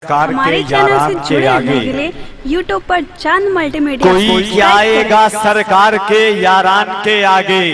हमारे चैनल से जुड़े रहने के लिए यूट्यूब पर चांद मल्टीमीडिया कोई क्या आएगा सरकार के यारान के आगे।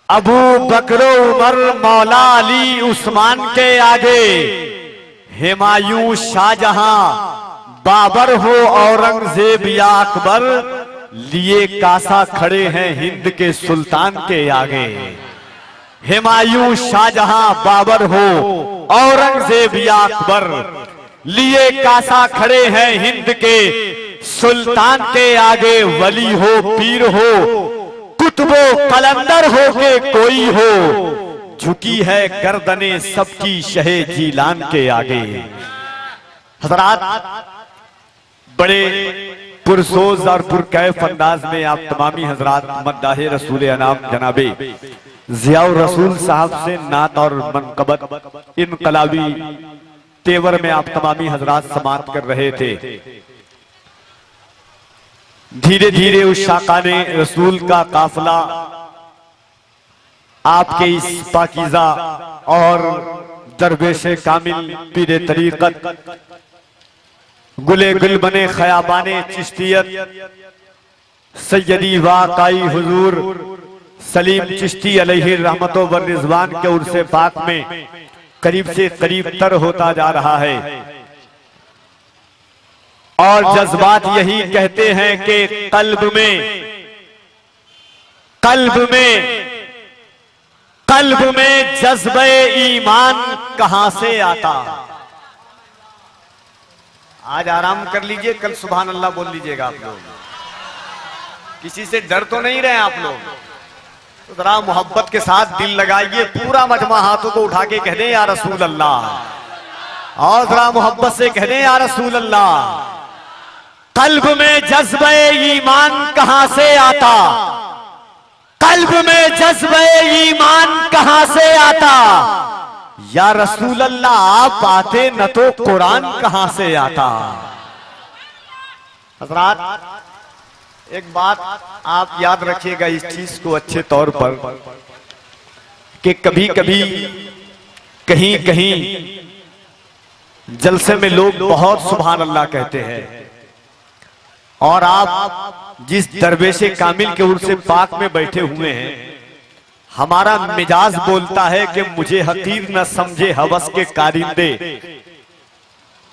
अबू बकरो उमर मौला अली उस्मान के आगे। हुमायूं शाहजहां बाबर हो औरंगजेब या अकबर, लिए कासा खड़े हैं हिंद के सुल्तान के आगे। हुमायूं शाहजहां बाबर हो औरंगजेब या अकबर, लिए कासा खड़े हैं हिंद के सुल्तान के आगे। वली हो पीर हो कुतुबो कलंदर हो के कोई हो, झुकी है गर्दने सबकी शहे जीलान के आगे। हजरात, बड़े पुरसोज और पुरकैफ अंदाज में आप तमामी हजरात मद्दाहे रसूल अनाम जनाबे जियाउर रसूल साहब से नात और मनकबत इनकलाबी तेवर में आप तमामी हजरात समाअत कर रहे थे। धीरे धीरे उस शाकाने रसूल का काफिला आपके इस पाकीज़ा और दरवेशे कामिल पीरे तरीकत गुले गुल बने खयाबाने चिश्तियत सैयदी वाक़ई हुजूर सलीम चिश्ती अलैहि रहमतो व रिज़वान के उर्से पाक में करीब से करीब तर होता जा रहा है। और जज्बात यही कहते हैं कि कल्ब में जज्बे ईमान कहां से आता। आज आराम कर लीजिए, कल सुभान अल्लाह बोल लीजिएगा आप लोग। किसी से डर तो नहीं रहे आप लोग, तो जरा मोहब्बत के साथ दिल लगाइए। पूरा मजमा हाथों को उठा के कह दें या रसूल अल्लाह, और जरा मोहब्बत से कह दें या रसूल अल्लाह। कल्ब में जज्बे ईमान कहां से आता, कल्ब में जज्बे ईमान कहां से आता। या रसूल अल्लाह आप आते न तो कुरान कहां से आता। हज़रात, एक बात आप याद रखिएगा इस चीज को अच्छे तौर पर कि कभी कभी कहीं कहीं जलसे में लोग बहुत सुभान अल्लाह कहते हैं, और आप जिस दरवेशे कामिल के उर्से पाक में बैठे हुए हैं, हमारा मिजाज बोलता है कि मुझे हकीर न समझे हवस के कारिंदे,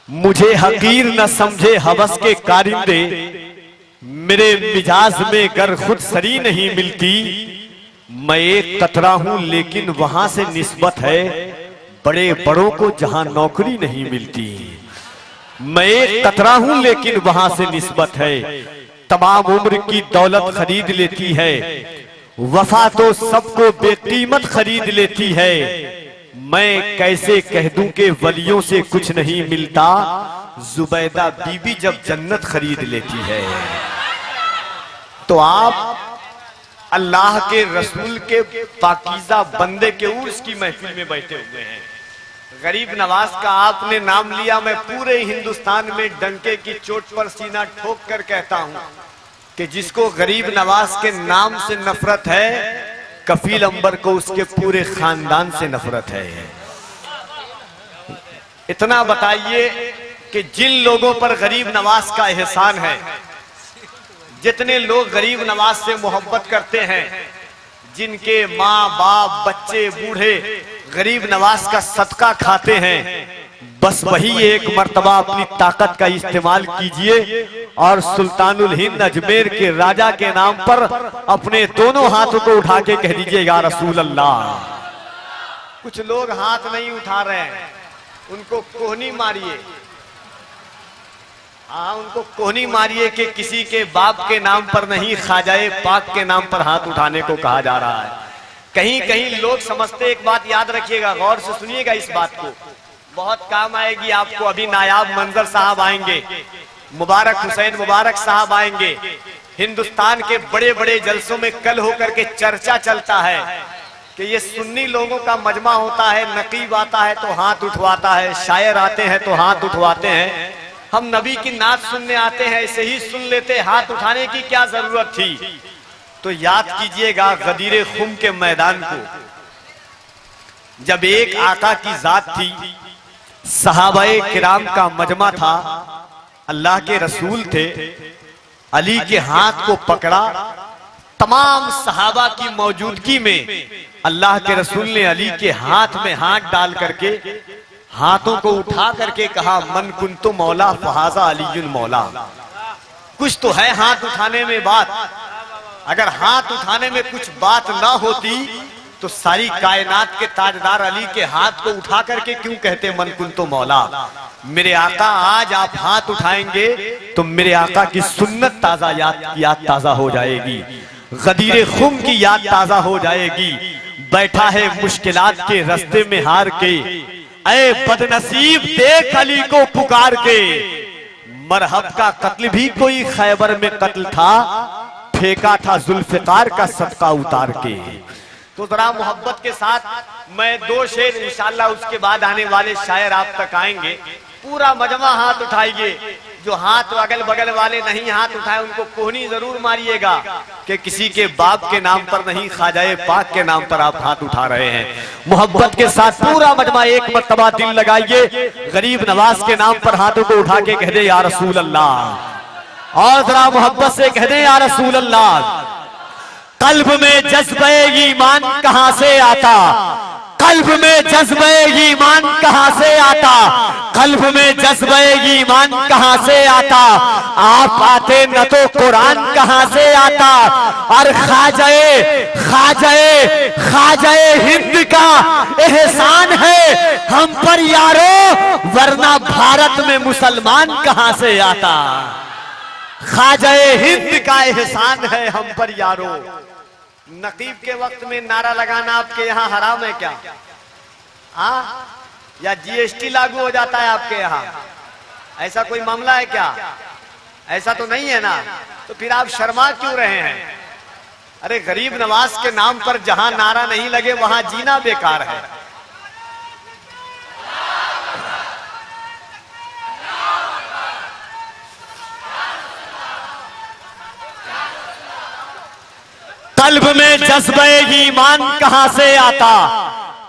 मुझे हकीर न समझे हवस के कारिंदे। मेरे मिजाज में गर खुद सरी नहीं मिलती, मैं एक कतरा हूं लेकिन वहां से निस्बत है बड़े बड़ों को जहां नौकरी नहीं मिलती। मैं एक कतरा हूं लेकिन वहां से निस्बत है, तमाम उम्र की दौलत खरीद लेती है, वफा तो सबको बेकीमत खरीद लेती है। मैं कैसे कह दूं कि वलियों से कुछ नहीं मिलता, जुबैदा बीबी जब जन्नत खरीद लेती है। तो आप अल्लाह के रसूल के पाकीज़ा बंदे के उर्स की महफिल में बैठे हुए हैं। गरीब नवाज का आपने नाम लिया, मैं पूरे हिंदुस्तान में डंके की चोट पर सीना ठोक कर कहता हूं कि जिसको गरीब नवाज के नाम से नफरत है, कफील अंबर को उसके पूरे खानदान से नफरत है। इतना बताइए कि जिन लोगों पर गरीब नवाज का एहसान है, जितने लोग गरीब नवाज से मोहब्बत करते हैं, जिनके माँ बाप बच्चे बूढ़े गरीब नवाज का सदका खाते हैं, बस वही एक मर्तबा अपनी ताकत का इस्तेमाल कीजिए और सुल्तानुल हिंद अजमेर के राजा के नाम पर अपने दोनों हाथों को उठा के कह दीजिए या रसूल अल्लाह। कुछ लोग हाथ नहीं उठा रहे हैं, उनको कोहनी मारिए। हाँ, उनको कोहनी मारिए कि किसी के बाप के नाम पर नहीं, ख्वाजाए पाक के नाम पर हाथ उठाने को कहा जा रहा है। कहीं कहीं लोग समझते, एक बात याद रखिएगा, गौर से सुनिएगा इस बात को, बहुत काम आएगी आपको। अभी नायाब मंजर साहब आएंगे, मुबारक हुसैन मुबारक साहब आएंगे। हिंदुस्तान के बड़े बड़े जलसों में कल होकर के चर्चा चलता है कि ये सुन्नी लोगों का मजमा होता है, नकीब आता है तो हाथ उठवाता है, शायर आते हैं तो हाथ उठवाते हैं। हम नबी की नात सुनने आते हैं, ऐसे ही सुन लेते, हाथ उठाने की क्या जरूरत थी। तो याद कीजिएगा गदीरे खुम के मैदान को, जब एक आका की जात थी सहाबाए किराम का मजमा था, अल्लाह के रसूल थे, अली के हाथ को पकड़ा। तमाम सहाबा की मौजूदगी में अल्लाह के रसूल ने अली के हाथ में हाथ डाल करके हाथों को उठा करके कहा, मन कुंतु मौला फहाजा अलीयुल मौला। कुछ तो है हाथ उठाने में बात। अगर हाथ उठाने में कुछ बात ना होती तो सारी कायनात के ताजदार अली के हाथ को उठा करके क्यों कहते मन कुंतु मौला। मेरे आका आज आप हाथ उठाएंगे तो मेरे आका की सुन्नत ताजा याद ताजा हो जाएगी, गदीर खुम की याद ताजा हो जाएगी। बैठा है मुश्किलात के रास्ते में हार के, ऐ बदनसीब देख अली को पुकार के। मरहब का कत्ल भी कोई खैबर में कत्ल था, फेंका था जुल्फिकार का सदका उतार के। तो जरा मोहब्बत के साथ मैं दो शेर इंशाल्लाह, उसके बाद आने वाले शायर आप तक आएंगे। पूरा मजमा हाथ उठाइए। जो हाथ अगल बगल वाले नहीं हाथ उठाए उनको कोहनी जरूर मारिएगा कि किसी के बाप के नाम पर नहीं, ख्वाजाए पाक के नाम पर आप हाथ उठा रहे हैं। मोहब्बत के साथ पूरा मजमा एक मर्तबा दिल लगाइए, गरीब नवाज के नाम पर हाथों को उठा के कह दे या रसूल अल्लाह, और जरा मोहब्बत से कह दे या रसूल अल्लाह। कल्ब में जज्बे ईमान कहां से आता, कल्ब में जज्बे ईमान कहां से आता, कल्ब में जज्बे ईमान कहां से आता। आप आते न तो कुरान कहां से आता। और खाजाए खाजाए खाजाए हिंद का एहसान है हम पर यारो, वरना भारत में मुसलमान कहां से आता। खाजाए हिंद का एहसान है हम पर यारो। नकीब के वक्त में नारा लगाना आपके यहाँ हराम है क्या? हाँ, या जीएसटी लागू हो जाता है आपके यहाँ? ऐसा कोई मामला है क्या? ऐसा तो नहीं है ना, तो फिर आप शर्मा क्यों रहे हैं? अरे गरीब नवाज के नाम पर जहां नारा नहीं लगे वहां जीना बेकार है। कल्ब में जज्बे ईमान कहां से आता,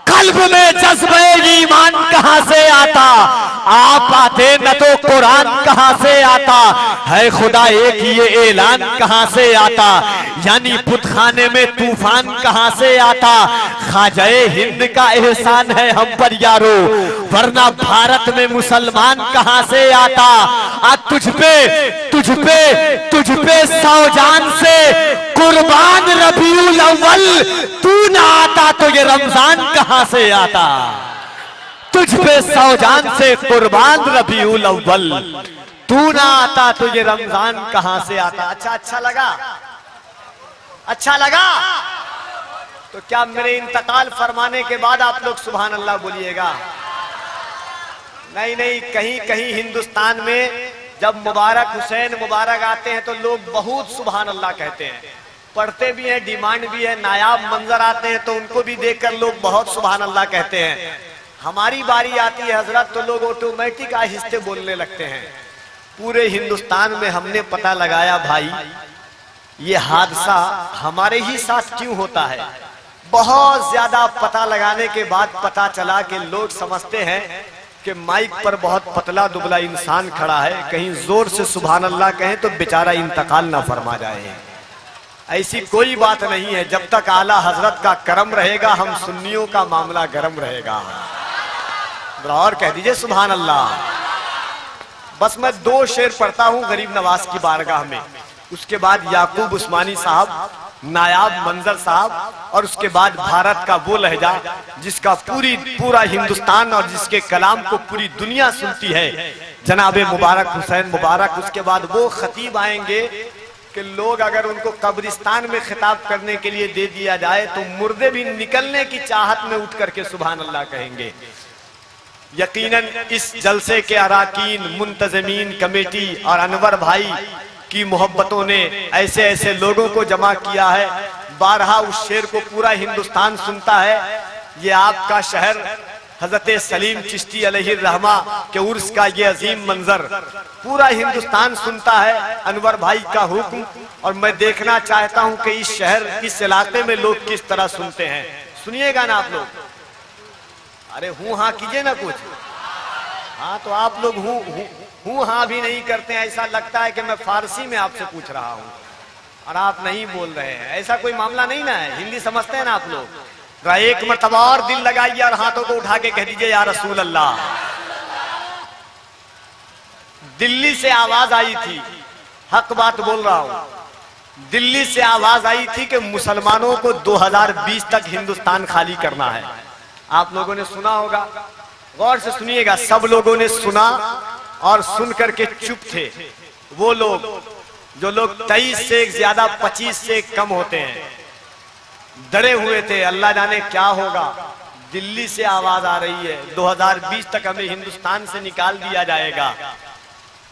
कल्ब में जज्बे ईमान कहां से आता। आप आते न तो कुरान कहां से आता, है खुदा एक ये ऐलान कहां से आता। यानी बुतखाने में तूफान कहां से आता। खाजाए हिंद का एहसान है हम पर यारो, वरना भारत में मुसलमान कहां से आता। आज तुझ पे सौजान से कुर्बान रबीउल अव्वल, तू ना आता तो ये रमजान कहां से आता। तुझ पे सौजान से कुर्बान रबीउल अव्वल, तू ना आता तो ये रमजान कहां से आता। अच्छा लगा, अच्छा लगा। तो क्या मेरे इंतकाल फरमाने के बाद आप लोग सुभान अल्लाह बोलिएगा? नहीं, कहीं कहीं हिंदुस्तान में जब मुबारक हुसैन मुबारक आते हैं तो लोग बहुत सुभान अल्लाह कहते हैं, पढ़ते भी हैं, डिमांड भी है। नायाब मंजर आते हैं तो उनको भी देखकर लोग बहुत सुभान अल्लाह कहते हैं। हमारी बारी आती है हजरत तो लोग ऑटोमेटिक आहिस्ते बोलने लगते हैं। पूरे हिंदुस्तान में हमने पता लगाया भाई, ये हादसा हमारे ही साथ क्यों होता है। बहुत ज्यादा पता लगाने के बाद पता चला कि लोग समझते हैं कि माइक पर बहुत पतला दुबला इंसान खड़ा है, कहीं जोर से सुभान अल्लाह कहें तो बेचारा इंतकाल ना फरमा जाए। ऐसी कोई बात नहीं है। जब तक आला हजरत का करम रहेगा हम सुन्नियों का मामला गरम रहेगा। और कह दीजिए सुभान अल्लाह। बस मैं दो शेर पढ़ता हूं गरीब नवाज की बारगाह में, उसके बाद याकूब उस्मानी साहब, नायाब मंजर साहब, और उसके बाद भारत का वो लहजा जिसका पूरा हिंदुस्तान और जिसके कलाम को पूरी दुनिया सुनती है, जनाबे मुबारक हुसैन मुबारक। उसके बाद वो खतीब आएंगे कि लोग अगर उनको कब्रिस्तान में खिताब करने के लिए दे दिया जाए तो मुर्दे भी निकलने की चाहत में उठ करके सुभान अल्लाह कहेंगे। यकीनन इस जलसे के अराकीन, मुंतजमीन, कमेटी और अनवर भाई की मोहब्बतों ने ऐसे ऐसे लोगों को जमा किया है। बारहा उस शेर को पूरा हिंदुस्तान सुनता है। ये आपका शहर हजरत सलीम चिश्ती अलैहिर्रहमा के उर्स का ये अजीम मंजर पूरा हिंदुस्तान सुनता है, अनवर भाई का हुक्म। और मैं देखना चाहता हूं कि इस शहर, इस इलाके में लोग किस तरह सुनते हैं। सुनिएगा ना आप लोग? अरे हूं हाँ कीजिए ना कुछ। हाँ तो आप लोग हूँ हाँ भी नहीं करते हैं, ऐसा लगता है कि मैं फारसी में आपसे पूछ रहा हूँ और आप नहीं बोल रहे हैं। ऐसा कोई मामला नहीं ना है, हिंदी समझते हैं ना आप लोग। तो एक मर्तबा और दिल लगाइए और हाथों को उठा के कह दीजिए या रसूल अल्लाह। दिल्ली से आवाज आई थी, हक बात बोल रहा हूं, दिल्ली से आवाज आई थी कि मुसलमानों को 2020 तक हिंदुस्तान खाली करना है। आप लोगों ने सुना होगा, गौर से सुनिएगा। सब लोगों ने सुना और सुन करके चुप थे। वो लोग जो लोग 23 से ज्यादा 25 से कम होते हैं, डरे हुए थे, अल्लाह जाने क्या होगा। दिल्ली से आवाज आ रही है 2020 तक हमें हिंदुस्तान से निकाल दिया जाएगा।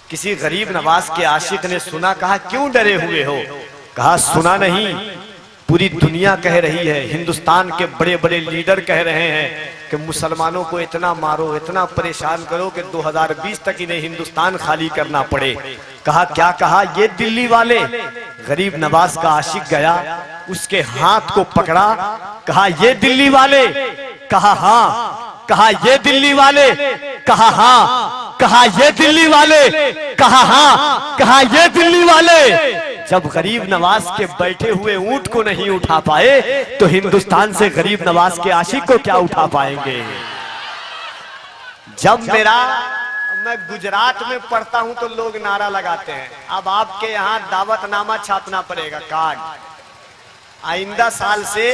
किसी गरीब नवाज के आशिक ने सुना, कहा क्यों डरे हुए हो? कहा सुना नहीं, पूरी दुनिया कह रही है, हिंदुस्तान के बड़े बड़े लीडर कह रहे हैं कि मुसलमानों को इतना मारो, इतना परेशान करो कि 2020 तक इन्हें हिंदुस्तान खाली करना पड़े। कहा क्या कहा? ये दिल्ली वाले। गरीब नवाज का आशिक गया, उसके हाथ को पकड़ा, कहा ये दिल्ली वाले? कहा हाँ। कहा ये दिल्ली वाले? कहा हाँ। कहा ये दिल्ली वाले? कहा हाँ। कहा ये दिल्ली वाले? जब गरीब नवाज के बैठे हुए ऊंट को नहीं उठा पाए तो हिंदुस्तान से गरीब नवाज के आशिक को क्या उठा पाएंगे? जब मैं गुजरात में पढ़ता हूं तो लोग नारा लगाते हैं। अब आपके यहाँ दावतनामा छापना पड़ेगा, कार्ड। आइंदा साल से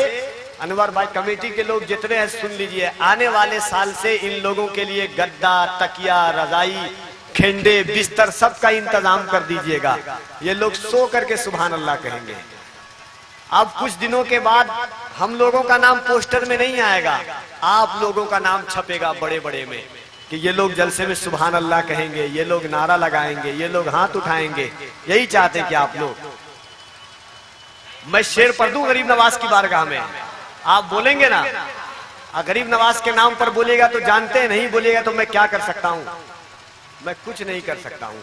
अनवर भाई, कमेटी के लोग जितने हैं सुन लीजिए, आने वाले साल से इन लोगों के लिए गद्दा, तकिया, रजाई, खेंडे, बिस्तर सबका इंतजाम कर दीजिएगा। ये लोग सो करके सुभान अल्लाह कहेंगे। अब कुछ दिनों के बाद हम लोगों का नाम पोस्टर में नहीं आएगा, आप लोगों का नाम छपेगा बड़े बड़े में कि ये लोग जलसे में सुभान अल्लाह कहेंगे, ये लोग नारा लगाएंगे, ये लोग हाथ उठाएंगे। यही चाहते हैं कि आप लोग। मैं शेर पढ़ दूं गरीब नवाज की बारगाह में, आप बोलेंगे ना? गरीब नवाज के नाम पर बोलेगा तो जानते हैं, नहीं बोलेगा तो मैं क्या कर सकता हूं? मैं कुछ नहीं कर सकता हूं।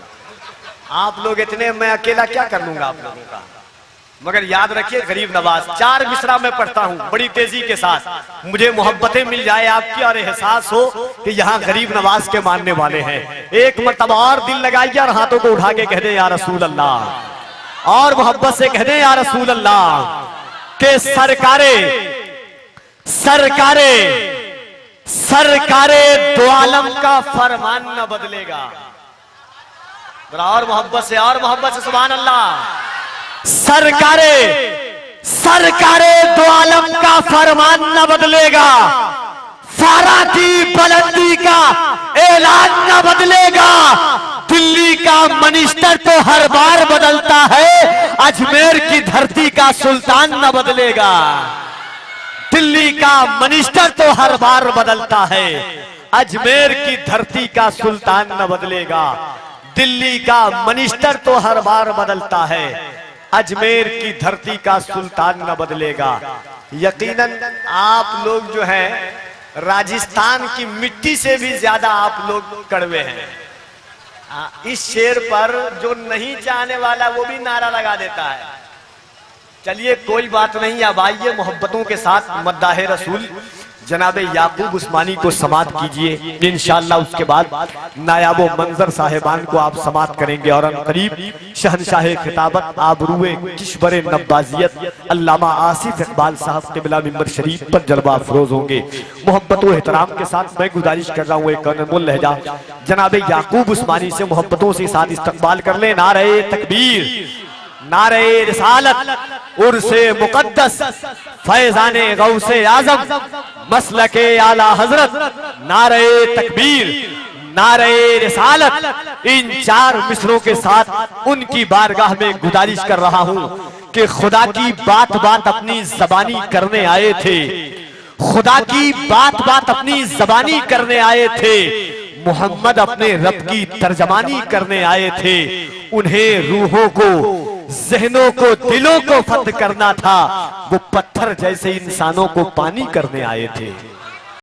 आप लोग इतने, मैं अकेला क्या कर लूंगा आप लोगों का? मगर याद रखिए गरीब नवाज, 4 मिसरा में पढ़ता हूं बड़ी तेजी के साथ। मुझे मोहब्बतें मिल जाए आपकी और एहसास हो कि यहाँ गरीब नवाज के मानने वाले हैं। एक मर्तबा और दिल लगाइए और हाथों को उठा के कह दे या रसूल अल्लाह, और मोहब्बत से कह दे या रसूल अल्लाह के सरकारे सरकारे सरकारे दो आलम का फरमान न बदलेगा। और मोहब्बत से सुभान अल्लाह। सरकारे सरकारे दो आलम का फरमान न बदलेगा, फारा की बुलंदी का ऐलान न बदलेगा। दिल्ली का मिनिस्टर तो हर बार बदलता है, अजमेर की धरती का सुल्तान न बदलेगा। दिल्ली का मिनिस्टर तो हर बार बदलता है, अजमेर की धरती का सुल्तान न बदलेगा। दिल्ली का मिनिस्टर तो हर बार बदलता है, अजमेर की धरती का सुल्तान न बदलेगा। यकीनन आप लोग जो हैं राजस्थान की मिट्टी से भी ज्यादा आप लोग कड़वे हैं। इस शेर पर जो नहीं चाहने वाला वो भी नारा लगा देता है। चलिए कोई बात नहीं, अब आइए मोहब्बतों के साथ मद्दाहे रसूल जनाबे याकूब उस्मानी को समात कीजिए। इंशाअल्लाह उसके बाद नायाबो मंजर साहिबान को आप समात करेंगे और करीब शहनशाह खिताबत आबरूए किशबरे नब्बाजियत अल्लामा आसिफ इकबाल साहब क़िबला मिंबर शरीफ पर जलवा अफरोज होंगे। मोहब्बत व एहतराम के साथ मैं गुजारिश कर रहा हूँ एक अनमोल लहजा जनाबे याकूब उस्मानी से मोहब्बतों से साथ इस्तकबाल कर ले। नारे तकबीर, नारे रिसालत, उर्से मुकद्दस, फैजाने गौसे आजम, मसलके आला हजरत, नारे तकबीर, नारे रिसालत। इन 4 मिसरों के साथ उनकी बारगाह में गुजारिश कर रहा हूं कि खुदा की बात बात अपनी जबानी करने आए थे, खुदा की बात बात अपनी जबानी करने आए थे। मोहम्मद अपने रब की तर्जमानी करने आए थे। उन्हें रूहों को, जहनों को, दिलों को फतह करना था, वो पत्थर जैसे इंसानों को पानी करने आए थे।